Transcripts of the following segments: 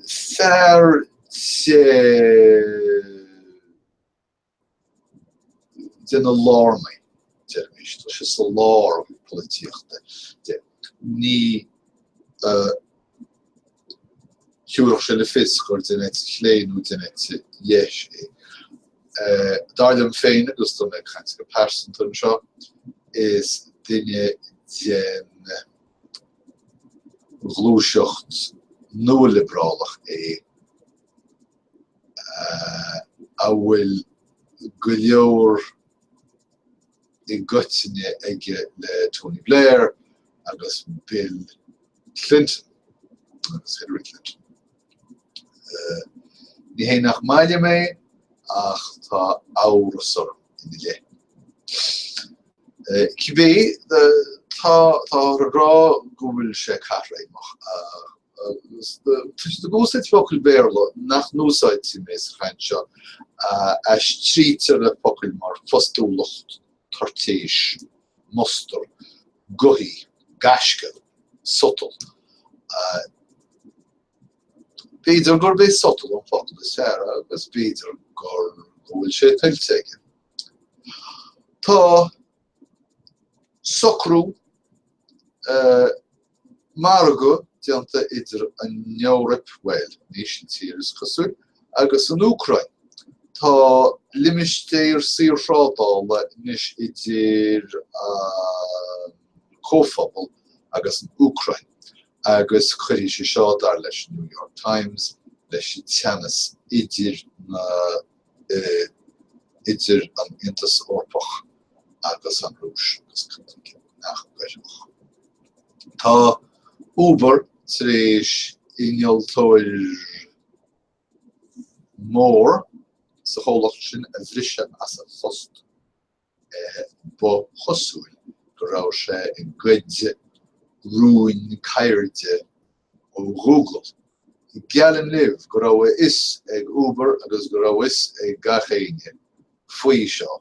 Fair den alarm is alarm politiek Huurle fiskor den net sleen hoe den net yes. Daar dem féin dus dan kanske person is dinge den gloesjocht no-liberalig wil goor in gutsinne ige le Tony Blair agus Bill Clinton agus Hillary Clinton. Ní hé nach maiile mé ach tá áras in die lé. Kibé tá rá gohfuil sé carréach. De gosit fokkel beerle nach noeit si mees Fransja streetere fokkel mar fastolocht, tartéis, moster, gohi, gaske, sottel. Beidir gur bé sottel an fokkel is agus beidir gohfuil sé tilteken. Tá sokru margo dianta idir an Europe well nation series cosú agus an Ukraine. Tá limistéir sírádal nis idir cófabal agus an Ukraine agus chuirí sé seo dar leis New York Times leis teannas idir an intas orpach agus an rúis nach beirech. Tá Uber tréis inoltóir mór sa cholacht sin a bhrise as a fost bo chosúil go raibh sé in gcuide rúin cairde ó Google. I gealan libh go raibh is ag Uber agus go raibh is ag gachéine faoi seo.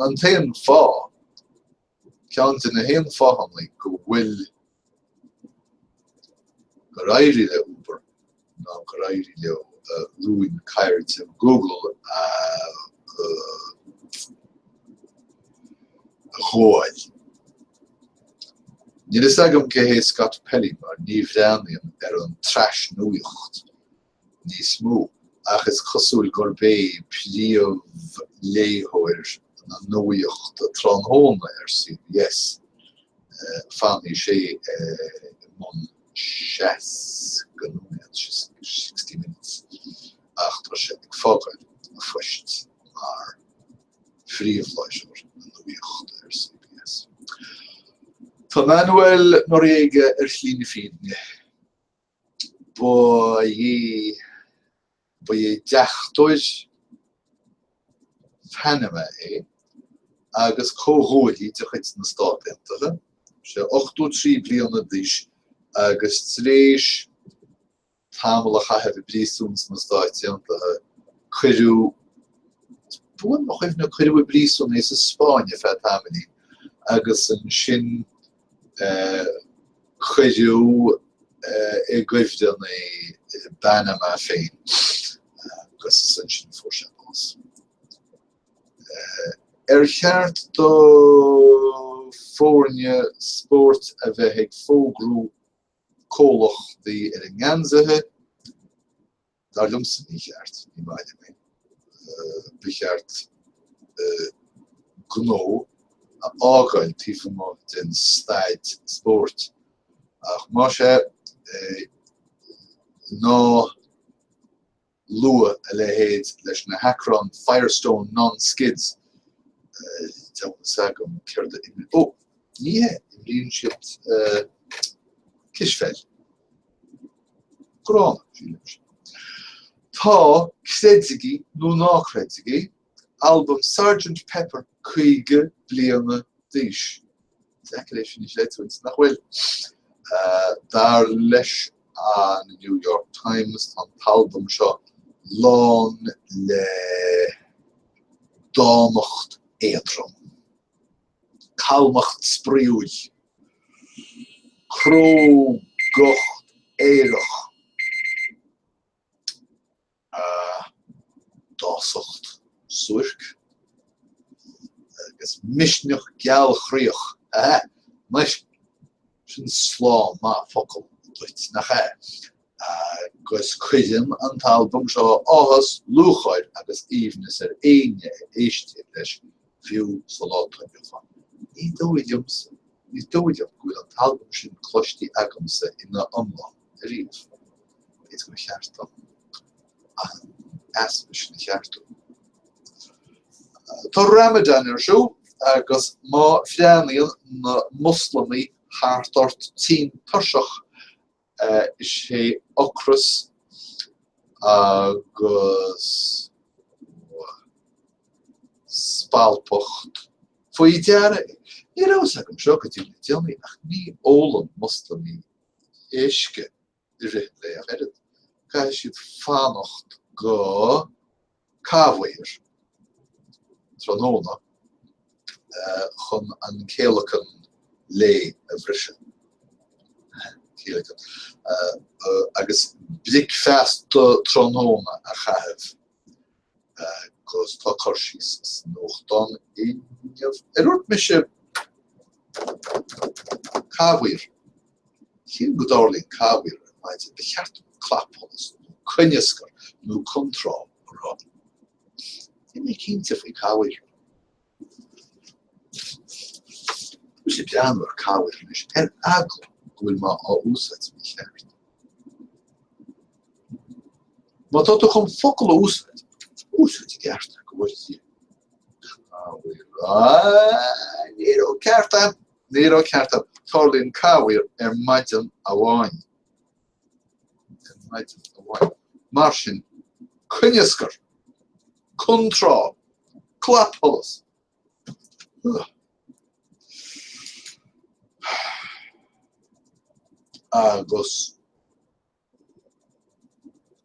An taon fá cean in a héan fáhamlaí go bhfuil go raidhrí le Uber ná go raidhrí le rúin cairde Google Róil. Ní is agam go hé Scott Pelley mar ní bhreaníonn an trais nuacht níos mó ach is cosúil gur bé príomh léthóir na nuacht a tránhóna CBS fanní sé mon 6 ganúiad 60 minutes ach tá sé ag fágail a fuist mar phríomhláisiúir na nuacht CBS. Tá Manuel Noriega hlíne fíne ba dhé deachtóid Panama agus cóhóilí de chuid na stádainteacha sé 83 bliana d'aois agus tréis tamil a chaithfh brísúns na stádainteacha cuireadh buan nach chuimh na cuireadh brísún is Spáine fe tamilí agus an sin cuireadh I gcuimhde na Panama féin agus an sin fór sé bás. Cheart do fórne sport a bheith ag fógrú cólachtaí ar an ngansaithe dar lumsa ní cheart ní maiile mé. Bhí cheart gnó a ágáil tífamá den staid sport ach má sé ná lua a le héad leis na Hakron Firestone non-skids sagam ceirde ní imríonn siad Kisfell. Grán Tá chéadsaigí nó náchréadsaigí album Sgt. Pepper chuige bliana d'aois. Leis ní léitúint nach bhfuil. Dar leis an New York Times an talbum seo lán le dámacht éadrom. Calmacht spríúil. Cró gocht éireach dásacht suirc agus misneach geallchríoch muis sin slá má focail duit nach gus cuidim an talbum seo áthas lúchaid agus íomhnas aine éiste leis fiú sa látainneach. Ní dóidim gofuil an talbum sin cloistí agamsa ina iomlán a riamh. Beit go cheartán aspa sin cheartú. Tá Ramadan siú agus má fiannaíonn na Muslamaí thart tí tuirseach sé ocras agus spalpacht faoi deara. Ní rás agam seo go dtí déanaí ach ní ólam Muslamaí éisce i rith le a chead. Cai siad fanacht go cabhair tróna chun an céalachan lé a bhrisin. Agus blic fest tróna a chaibh gus tá chuirsís nóchtán úirt me se cabhair. Chin go dáirlíonn cabhair maidide be cheart clapholas coinneascar nó contrá rá. Ní mé cinnte faoi cabhair. sé beanhar cabhair leis agla gofuil má á úsáid mé cheart. Má tá tú chun focail ó úsáid i gceart go bhfuil tí cabhair. Ní ó ceartam tarlíonn cabhair maidian a bháin. Mar sin coinneascar, contrá, clapholas. Agus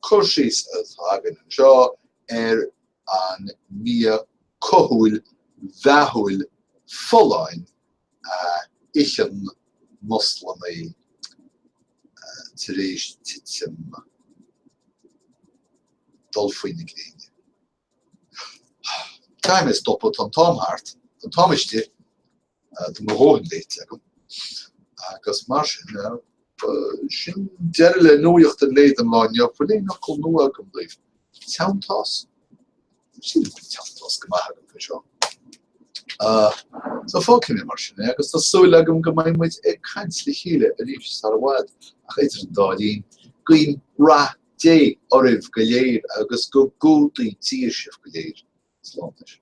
chuirsís a thagan anseo an mia cothúil bheathúil foláin ichan Muslamaí tar éis titim dul faoin gréine. Táim is stoppa an támthart, an táimiste do mo hóin léit agam. Agus mar sin deire le nuaíocht an léad an láine fuléon nach chun nua agam daobh. Teantás? Sin teantás go maith agam fa seo. So fácin mar sin agus tá súil agam go mbeidh ag cainslí chéile a ríomh sa bhád ach éidir an dáilín guím rá dé oribh go léir agus go gúltaí tíir sibh go léir. Slán leis.